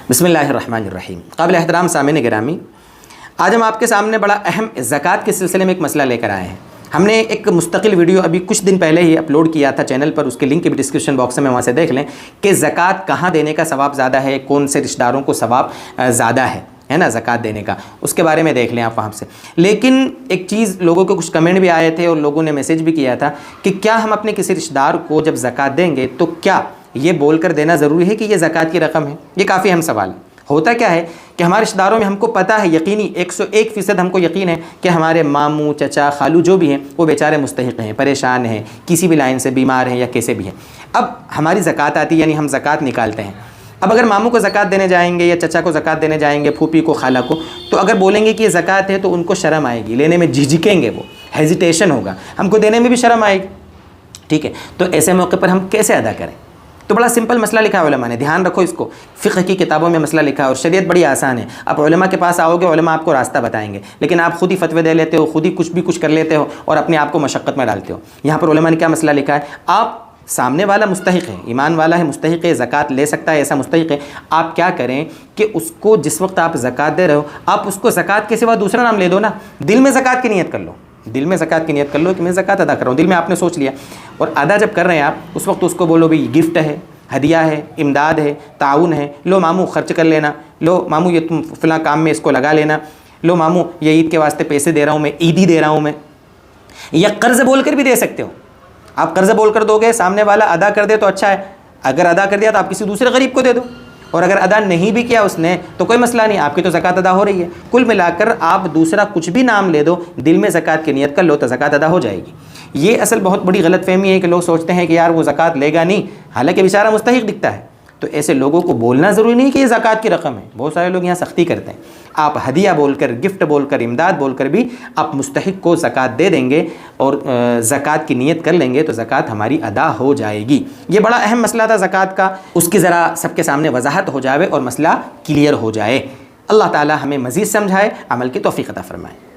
بسم اللہ الرحمن الرحیم۔ قابل احترام سامعین گرامی، آج ہم آپ کے سامنے بڑا اہم زکوٰۃ کے سلسلے میں ایک مسئلہ لے کر آئے ہیں۔ ہم نے ایک مستقل ویڈیو ابھی کچھ دن پہلے ہی اپلوڈ کیا تھا چینل پر، اس کے لنک بھی ڈسکرپشن باکس میں، وہاں سے دیکھ لیں کہ زکوٰۃ کہاں دینے کا ثواب زیادہ ہے، کون سے رشتہ داروں کو ثواب زیادہ ہے نا زکوٰۃ دینے کا، اس کے بارے میں دیکھ لیں آپ وہاں سے۔ لیکن ایک چیز، لوگوں کے کچھ کمنٹ بھی آئے تھے اور لوگوں نے میسیج بھی کیا تھا کہ کیا ہم اپنے کسی رشتہ دار کو جب زکوٰۃ دیں گے تو کیا یہ بول کر دینا ضروری ہے کہ یہ زکوٰۃ کی رقم ہے؟ یہ کافی اہم سوال ہے۔ ہوتا کیا ہے کہ ہمارے رشتہ داروں میں ہم کو پتہ ہے، یقینی 101% ہم کو یقین ہے کہ ہمارے ماموں، چچا، خالو جو بھی ہیں وہ بیچارے مستحق ہیں، پریشان ہیں، کسی بھی لائن سے بیمار ہیں یا کیسے بھی ہیں۔ اب ہماری زکوٰۃ آتی ہے، یعنی ہم زکوٰۃ نکالتے ہیں۔ اب اگر ماموں کو زکوٰۃ دینے جائیں گے یا چچا کو زکوٰۃ دینے جائیں گے، پھوپھی کو، خالہ کو، تو اگر بولیں گے کہ یہ زکوٰۃ ہے تو ان کو شرم آئے گی، لینے میں جھجکیں گے، وہ ہیزیٹیشن ہوگا، ہم کو دینے میں بھی شرم آئے گی، ٹھیک ہے؟ تو ایسے موقع پر ہم کیسے ادا کریں؟ تو بڑا سمپل مسئلہ لکھا ہے علماء نے، دھیان رکھو اس کو، فقہ کی کتابوں میں مسئلہ لکھا ہے اور شریعت بڑی آسان ہے۔ آپ علماء کے پاس آؤ گے، علماء آپ کو راستہ بتائیں گے، لیکن آپ خود ہی فتوے دے لیتے ہو، خود ہی کچھ کر لیتے ہو اور اپنے آپ کو مشقت میں ڈالتے ہو۔ یہاں پر علماء نے کیا مسئلہ لکھا ہے؟ آپ سامنے والا مستحق ہے، ایمان والا ہے، مستحق ہے، زکوٰۃ لے سکتا ہے، ایسا مستحق ہے، آپ کیا کریں کہ اس کو جس وقت آپ زکوٰۃ دے رہے ہو، آپ اس کو زکوٰۃ کے سوا دوسرا نام لے دو نا، دل میں زکوٰۃ کی نیت کر لو، دل میں زکوٰۃ کی نیت کر لو کہ میں زکوٰۃ ادا کر رہا ہوں، دل میں آپ نے سوچ لیا، اور ادا جب کر رہے ہیں آپ، اس وقت اس کو بولو بھئی گفٹ ہے، ہدیہ ہے، امداد ہے، تعاون ہے، لو ماموں خرچ کر لینا، لو ماموں یہ تم فلاں کام میں اس کو لگا لینا، لو ماموں یہ عید کے واسطے پیسے دے رہا ہوں میں، عیدی دے رہا ہوں میں۔ یا قرض بول کر بھی دے سکتے ہو، آپ قرض بول کر دو گے، سامنے والا ادا کر دے تو اچھا ہے، اگر ادا کر دیا تو آپ کسی دوسرے غریب کو دے دو، اور اگر ادا نہیں بھی کیا اس نے تو کوئی مسئلہ نہیں، آپ کی تو زکوٰۃ ادا ہو رہی ہے۔ کل ملا کر آپ دوسرا کچھ بھی نام لے دو، دل میں زکوٰۃ کی نیت کر لو تو زکوٰۃ ادا ہو جائے گی۔ یہ اصل بہت بڑی غلط فہمی ہے کہ لوگ سوچتے ہیں کہ یار وہ زکوٰۃ لے گا نہیں، حالانکہ بیچارہ مستحق دکھتا ہے۔ تو ایسے لوگوں کو بولنا ضروری نہیں کہ یہ زکوٰۃ کی رقم ہے، بہت سارے لوگ یہاں سختی کرتے ہیں۔ آپ ہدیہ بول کر، گفٹ بول کر، امداد بول کر بھی آپ مستحق کو زکوٰۃ دے دیں گے اور زکوٰۃ کی نیت کر لیں گے تو زکوٰۃ ہماری ادا ہو جائے گی۔ یہ بڑا اہم مسئلہ تھا زکوٰۃ کا، اس کی ذرا سب کے سامنے وضاحت ہو جائے اور مسئلہ کلیئر ہو جائے۔ اللہ تعالی ہمیں مزید سمجھائے، عمل کی توفیق عطا فرمائے۔